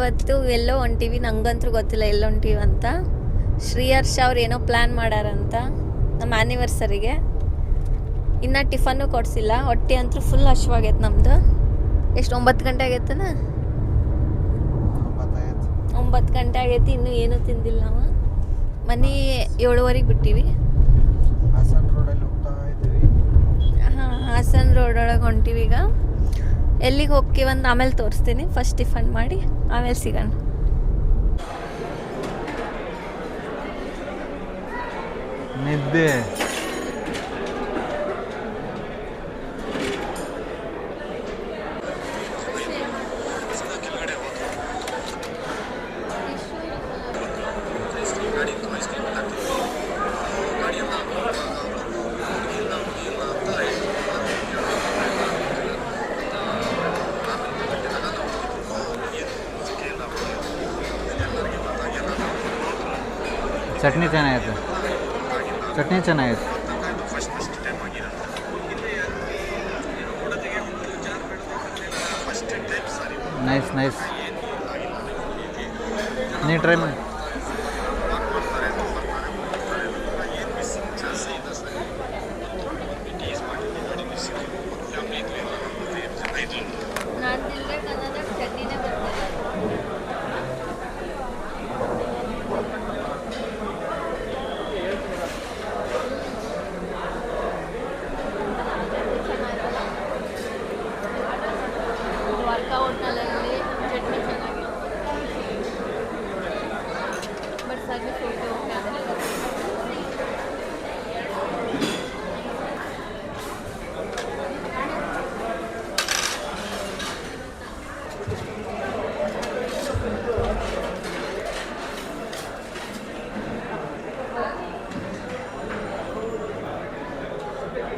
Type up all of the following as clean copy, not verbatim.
ಇವತ್ತು ಎಲ್ಲೋ ಹೊಂಟೀವಿ, ನಂಗಂತೂ ಗೊತ್ತಿಲ್ಲ ಎಲ್ಲೋ ಹೊಂಟೀವಿ ಅಂತ. ಶ್ರೀಹರ್ಷ ಅವ್ರು ಏನೋ ಪ್ಲ್ಯಾನ್ ಮಾಡ್ಯಾರಂತ ನಮ್ಮ ಆ್ಯನಿವರ್ಸರಿಗೆ. ಇನ್ನು ಟಿಫನ್ನು ಕೊಡಿಸಿಲ್ಲ. ಹೊಟ್ಟೆ ಅಂತೂ ಫುಲ್ ಹಶ್ವಾಗೈತೆ ನಮ್ಮದು. ಎಷ್ಟು 9 ಗಂಟೆ ಆಗೈತನ? 9 ಗಂಟೆ ಆಗೈತಿ, ಇನ್ನೂ ಏನೂ ತಿಂದಿಲ್ಲ ನಾವು. ಮನೆ 7:15 ಬಿಟ್ಟಿವಿ. ಹಾಸನ್ ರೋಡಲ್ಲಿ ಹೋಗ್ತಾ ಇದ್ದೀವಿ. ಹಾಂ, ಹಾಸನ್ ರೋಡ್ ಒಳಗೆ ಹೊಂಟೀವಿ ಈಗ. ಎಲ್ಲಿಗೆ ಹೋಗ್ತೀವಂತ ಆಮೇಲೆ ತೋರಿಸ್ತೀನಿ. ಫಸ್ಟ್ ಟಿಫನ್ ಮಾಡಿ ಆಮೇಲೆ ಸಿಗೋಣ. ನಿದ್ದೆ ಚಟ್ನಿ ಚೆನ್ನಾಗಿತ್ತು. ಚಟ್ನಿ ಚೆನ್ನಾಗಿತ್ತು. Nice nice. ನೀ ಟ್ರೈ ಮಾಡಿ.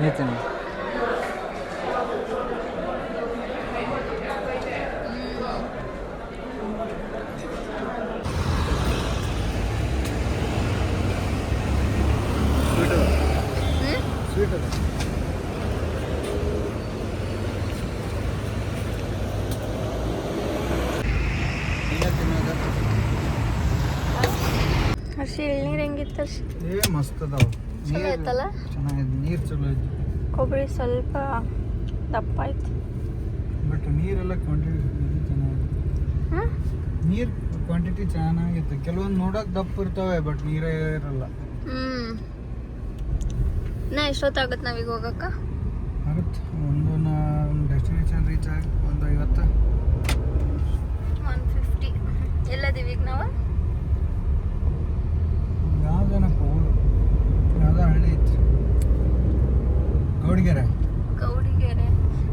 ನೀತಿನ ಸ್ವೀಟ್ ಅದ. ಹರ್ಷಿ ಎಳ್ನೀರು ಹೆಂಗಿತ್ತು? ಹರ್ಷಿ ಮಸ್ತ್ ಅದಾವ. ಚಲೋ ಐತಲ್ಲ? ಚೆನ್ನಾಗಿದೆ. ನೀರು ಚಲೋ ಐತಿ. ಕೊಬ್ಬರಿ ಸ್ವಲ್ಪ ದಪ್ಪ ಐತಿ, ಬಟ್ ನೀರೆಲ್ಲ ಕ್ವಾಂಟಿಟಿ ಚೆನ್ನಾಗಿದೆ. ನೀರು ಕ್ವಾಂಟಿಟಿ ಚೆನ್ನಾಗಿತ್ತು. ಕೆಲವೊಂದು ನೋಡೋಕೆ ದಪ್ಪ ಇರ್ತವೆ, ಬಟ್ ನೀರೇ ಇರಲ್ಲ. ನಾ ಎಷ್ಟೊತ್ತಾಗತ್ತೆ ನಾವೀಗ ಹೋಗಕ್ಕೆ? ಆಗುತ್ತೆ ಒಂದು ಡೆಸ್ಟಿನೇಷನ್ ರೀಚ್ ಆಗಿ 150 150. ಎಲ್ಲದೀವಿ ಈಗ ನಾವು? ಯಾವ್ದೇನಪ್ಪ ಊರು? ಯಾವುದೋ ಹಳ್ಳಿ ಐತಿ. ಗೌಡಿಗೆರೆ. ಗೌಡಿಗೆರೆ.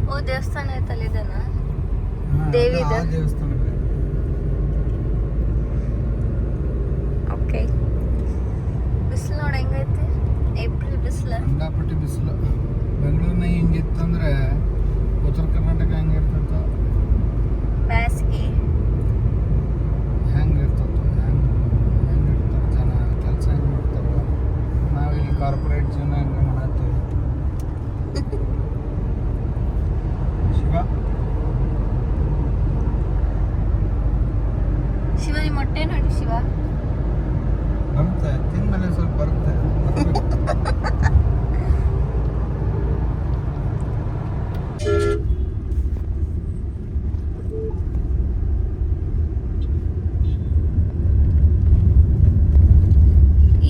ಓ, ದೇವಸ್ಥಾನ ಐತಲ್ಲ ಇದನ್ನ? ದೇವಿದ ದೇವಸ್ಥಾನ. ಓಕೆ. ಬಿಸಿಲು ನೋಡಿ ಹೆಂಗೈತಿ? ಏಪ್ರಿಲ್ ಬಿಸಿಲು, ಕಂಡಾಪಟ್ಟಿ ಬಿಸಿಲು. ಬೆಂಗಳೂರಿನ ಹಿಂಗಿತ್ತಂದ್ರೆ ಉತ್ತರ ಕರ್ನಾಟಕ ಹೆಂಗಿರ್ತೈತ? ಬೇಸಿಗೆ ಹೆಂಗಿರ್ತೈತ? ಹೆಂಗಿರ್ತಾರೆ ಜನ? ಕೆಲಸ ಹೆಂಗೆ ಮಾಡ್ತಾರಲ್ಲ? ನಾವಿಲ್ಲಿ ಕಾರ್ಪೊರೇಟ್ ಜನ ಹೆಂಗೆ ಮಾಡತ್ತೀವಿ. ಶಿವ, ನಿಮ್ಮ ಮೊಟ್ಟೆ ನೋಡಿ ಶಿವ. ಬರುತ್ತೆ, ತಿಂದ್ಮೇಲೆ ಸ್ವಲ್ಪ ಬರುತ್ತೆ.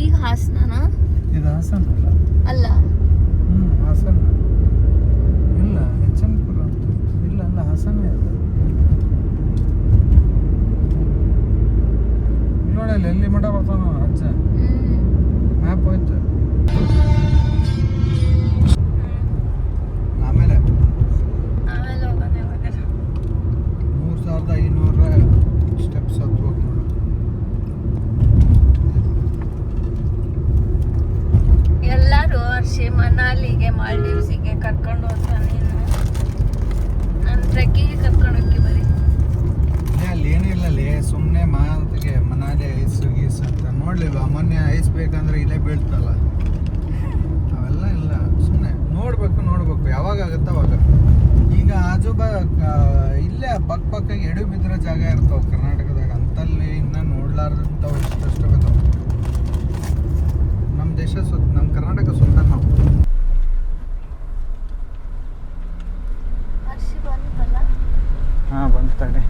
ಈಗ ಹಾಸನ? ಇದು ಹಾಸನ ಅಲ್ಲ? ಅಲ್ಲ, ಹಾಸನ ಇಲ್ಲ. ಹೆಚ್ಚಂಪುರ ಅಂತ ಇಲ್ಲ. ಅಲ್ಲ, ಹಾಸನ ಇದೆ. ನೋಡಲ್ಲ ಎಲ್ಲಿ ಮಠ ಬರ್ತಾನ ಅಜ್ಜ. ಮ್ಯಾಪ್ ಹೋಯ್ತು. ಆಮೇಲೆ ಹೋಗೋಣ. 3500 ಸ್ಟೆಪ್ಸ್ ಹತ್ಬೇಕು ನೋಡು. ಎಲ್ಲರೂ ಹರ್ಷಿ ಮನಾಲಿಗೆ ಮಾಲ್ಡೀವ್ಸಿಗೆ ಕರ್ಕೊಂಡು ಹೋಗ್ತಾನೆ. ನೀನು ನನ್ನ ಟ್ರೆಕ್ಕಿಗೆ ಕರ್ಕೊಂಡು ಹೋಗಿ ಬರೀ. ಅಲ್ಲಿ ಏನಿಲ್ಲ ಲೇ, ಸುಮ್ಮನೆ ಮಾತಿಗೆ ಮನಾಲಿ ಐಸ್ ಗೀಸ್ ಅಂತ ನೋಡ್ಲಿಲ್ವ? ಮೊನ್ನೆ ಐಸ್ ಬೇಕಂದ್ರೆ ಇಲ್ಲೇ ಬೀಳ್ತಲ್ಲ. ಅವೆಲ್ಲ ಇಲ್ಲ. ಸುಮ್ಮನೆ ನೋಡ್ಬೇಕು ಯಾವಾಗ ಆಗುತ್ತೆ ಅವಾಗ. ಈಗ ಇಲ್ಲೇ ಪಕ್ಕ ಎಡು ಬಿದ್ದಿರೋ ಜಾಗ ಇರ್ತಾವೆ ಕರ್ನಾಟಕದಾಗ. ಜಗತ್ತಲ್ಲಿ ಇನ್ನೂ ನೋಡ್ಲಾರ್ದಂಥವು ಎಷ್ಟೆಷ್ಟು ಅದಾವ. ನಮ್ಮ ದೇಶ ನಮ್ಮ ಕರ್ನಾಟಕ ಸುತ್ತ ನಾವು. ಹರ್ಷಿ ಬಂತಲ್ಲ ಹಾಂ ಬಂತು ತಡಿ.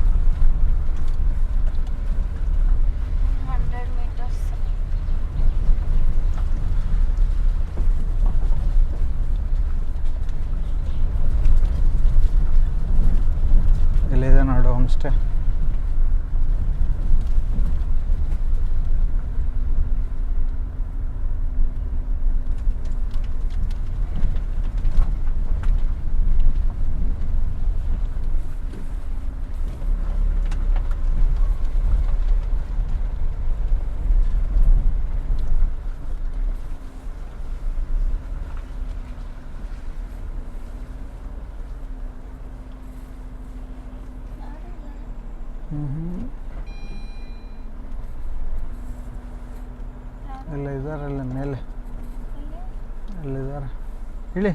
100 meters. ಎಲ್ಲಿದೆ ನೋಡು ಹೋಮ್ ಸ್ಟೇ. ಎಲ್ಲ ಇದಾರಲ್ಲ ಮೇಲೆ, ಅಲ್ಲಿದ್ದಾರೆ ಇಳಿ.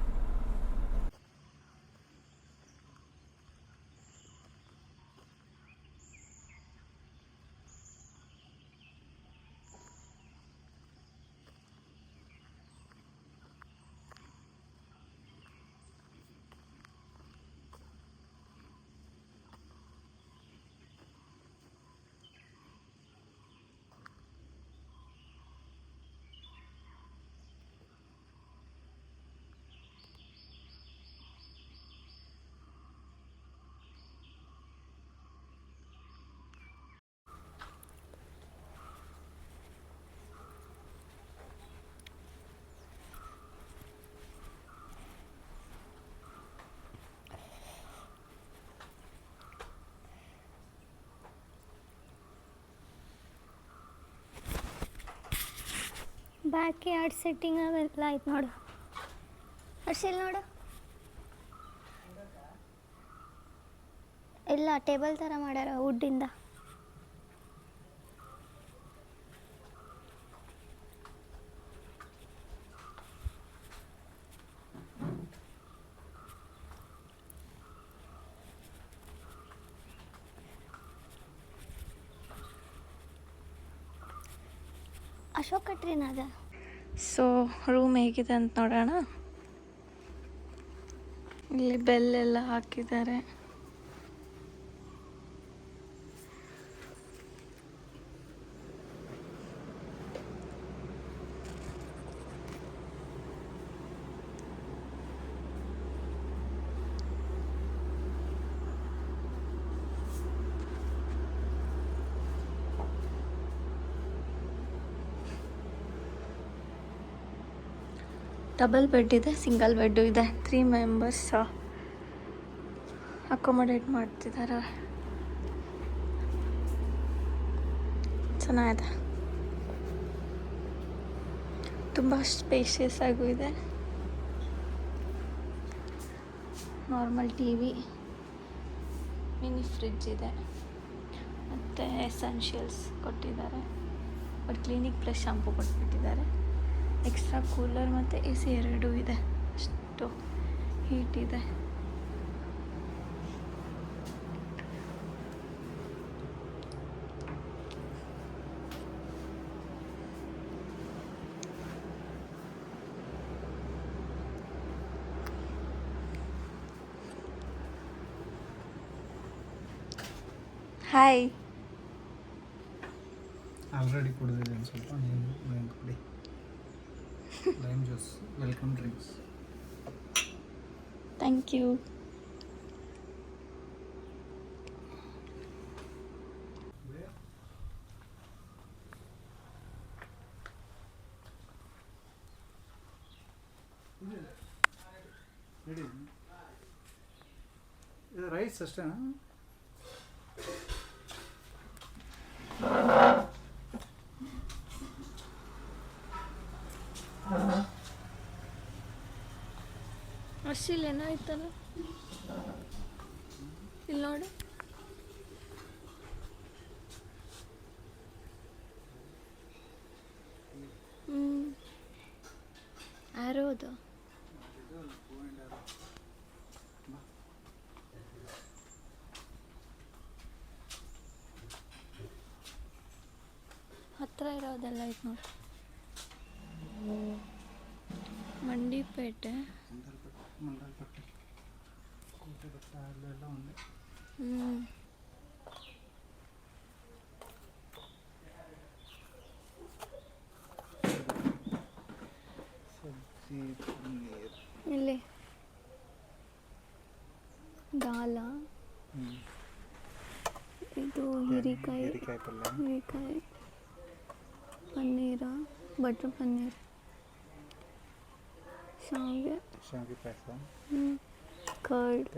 ಬ್ಯಾಕ್ ಯಾರ್ಡ್ ಸೆಟ್ಟಿಂಗ್ ಅವೆಲ್ಲ ಆಯ್ತು ನೋಡು. ಹರ್ಷಿಲ್ ನೋಡು, ಇಲ್ಲ ಟೇಬಲ್ ಥರ ಮಾಡ್ಯಾರ ವುಡ್ಡಿಂದ. ಅಶೋಕ್ ಕಟ್ರಿನ ಅದ. ಸೊ ರೂಮ್ ಹೇಗಿದೆ ಅಂತ ನೋಡೋಣ. ಇಲ್ಲಿ ಬೆಲ್ ಎಲ್ಲ ಹಾಕಿದ್ದಾರೆ. ಡಬಲ್ ಬೆಡ್ ಇದೆ, ಸಿಂಗಲ್ ಬೆಡ್ಡು ಇದೆ. 3 ಮೆಂಬರ್ಸ್ ಅಕೊಮೊಡೇಟ್ ಮಾಡ್ತಿದ್ದಾರೆ. ಚೆನ್ನಾಗಿದೆ, ತುಂಬ ಸ್ಪೇಷಿಯಸ್ ಆಗೂ ಇದೆ. Normal T V, mini fridge ಇದೆ ಮತ್ತು ಎಸೆನ್ಷಿಯಲ್ಸ್ ಕೊಟ್ಟಿದ್ದಾರೆ. ಬಟ್ ಕ್ಲಿನಿಕ್ ಪ್ಲಸ್ ಶಾಂಪೂ ಕೊಟ್ಬಿಟ್ಟಿದ್ದಾರೆ. ಎಕ್ಸ್ಟ್ರಾ ಕೂಲರ್ ಮತ್ತು ಎ ಸಿ ಎರಡೂ ಇದೆ. ಅಷ್ಟು ಹೀಟ್ ಇದೆ. ಹಾಯ್. ಆಲ್ರೆಡಿ ಕುಡಿದಿದ್ದೀನಿ ಸ್ವಲ್ಪ, ನೀನು ಕುಡಿ. Lime juice, welcome drinks. Thank you. ಇದು ರೈಸ್ ಅಷ್ಟೇನಾ? ಅಷ್ಟಿಲ್ಲ ಏನಾಯ್ತಲ್ಲ, ಇಲ್ಲಿ ನೋಡು. ಆರೋದು ಇರೋದೆಲ್ಲ ಇದು ನೋಡಿ. ಮಂಡಿಪೇಟೆ. ಮಂಡಲ್ಪಟ್ಟಿ ಕೋಟೆ ಬೆಟ್ಟ ಅಲ್ಲೆಲ್ಲ ಒಂದೇ. ಸಬ್ಜಿ ಪನ್ನೀರ್ ಇಲ್ಲಿ ದಾಲ, ಇದು ಹೀರೆಕಾಯಿ ಪಲ್ಯ, ಹೀರೆಕಾಯಿ ಪನ್ನೀರ, ಬಟರ್ ಪನ್ನೀರ್, ಶಾವಿಗೆ ಪಾಯಸ, ಕರ್ಡ್,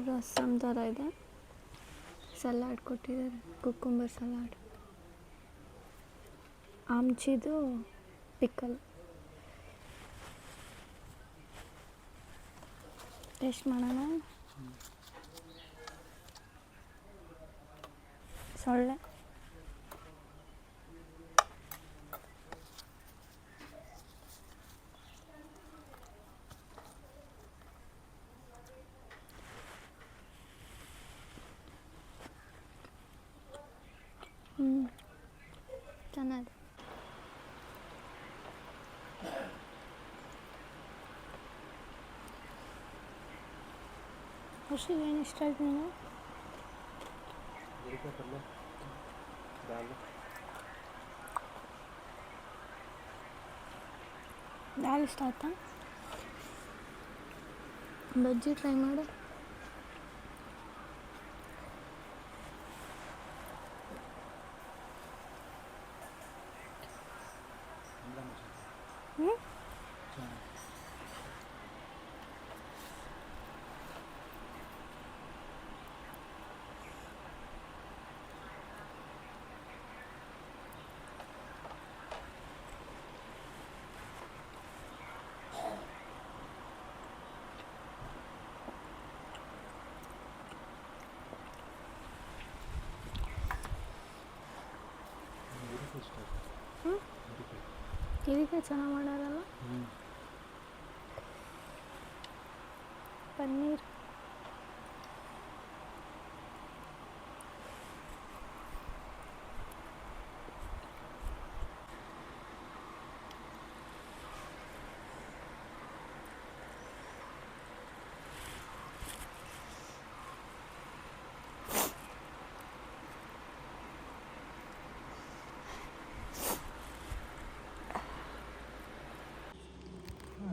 ರಸಮ್ ಥರ ಇದೆ, ಸಲಾಡ್ ಕೊಟ್ಟಿದ್ದಾರೆ, ಕುಕ್ಕುಂಬರ್ ಸಲಾಡ್, ಆಮ್ಚಿದು ಪಿಕಲ್. ಟೇಸ್ಟ್ ಮಾಡೋಣ. ಸೊಳ್ಳೆ ಚೆನ್ನಾಗಿದೆ. ಖುಷಿಗೆ ಏನು ಇಷ್ಟ ಆಯ್ತು ನೀನು? ಪಲ್ಯ, ದಾಲ್, ದಾಲ್ ಇಷ್ಟ ಆಯ್ತಾ? ಬಜ್ಜಿ ಟ್ರೈ ಮಾಡು. ಹೀರೆಕಾಯಿ ಚೆನ್ನಾಗಿ ಮಾಡಾರಲ್ಲ. ಪನ್ನೀರ್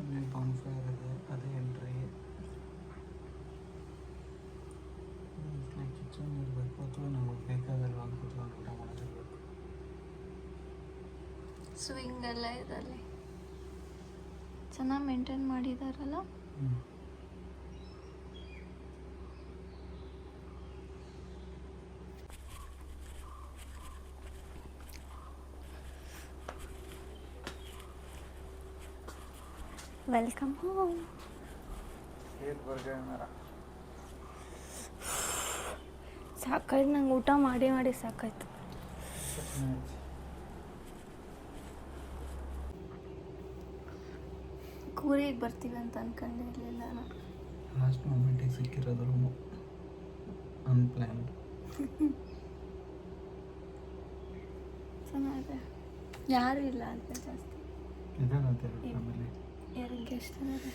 ಅದೇ ಬಾನ್ಫೈರ್ ಇದೆ, ಅದೇ ಎಂಟ್ರಿ. ಕಿಚನ್ ಇರಬೇಕು ಅಥವಾ ನಮಗೆ ಬೇಕಾದಲ್ವ ಕೂತ್ಕೊಂಡು ಊಟ ಮಾಡೋದಿರಬೇಕು. ಸ್ವಿಂಗ್ ಎಲ್ಲ ಇದೆ ಅಲ್ಲಿ, ಚೆನ್ನಾಗಿ ಮೇಂಟೈನ್ ಮಾಡಿದಾರಲ್ಲ. Welcome home. ಸಾಕಾಯ್ತು ನಂಗೆ, ಊಟ ಮಾಡಿ ಮಾಡಿ ಸಾಕಾಯ್ತು. ಕೂರಿಗೆ ಬರ್ತೀವಿ ಅಂತ ಅನ್ಕೊಂಡಿರ್ಲಿಲ್ಲ ನಾನು. ಲಾಸ್ಟ್ ಮೂಮೆಂಟಿಗೆ ಸಿಕ್ಕಿರೋದು ರೂಮು, ಅನ್ಪ್ಲ್ಯಾನ್ಡ್. ಚೆನ್ನಾಗಿದೆ, ಯಾರು ಇಲ್ಲ ಅಂತ ಜಾಸ್ತಿ. ಇದಾದಂತೆ ಫ್ಯಾಮಿಲಿ, 2 ಗೆಸ್ಟ್ ಇದ್ದಾರೆ.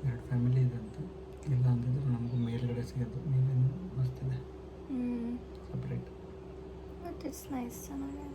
2 ಫ್ಯಾಮಿಲಿ ಇದೆ ಅಂತ. ಇಲ್ಲ ಅಂತಿದ್ರೆ ನಮಗೂ ಮೇಲ್ಗಡೆ ಸಿಗೋದು. ಮೇಲೇನು ಮಸ್ತಿದೆ, ಸಪ್ರೇಟ್. ಬಟ್ ಇಟ್ಸ್ ನೈಸ್, ಚೆನ್ನಾಗಿದೆ.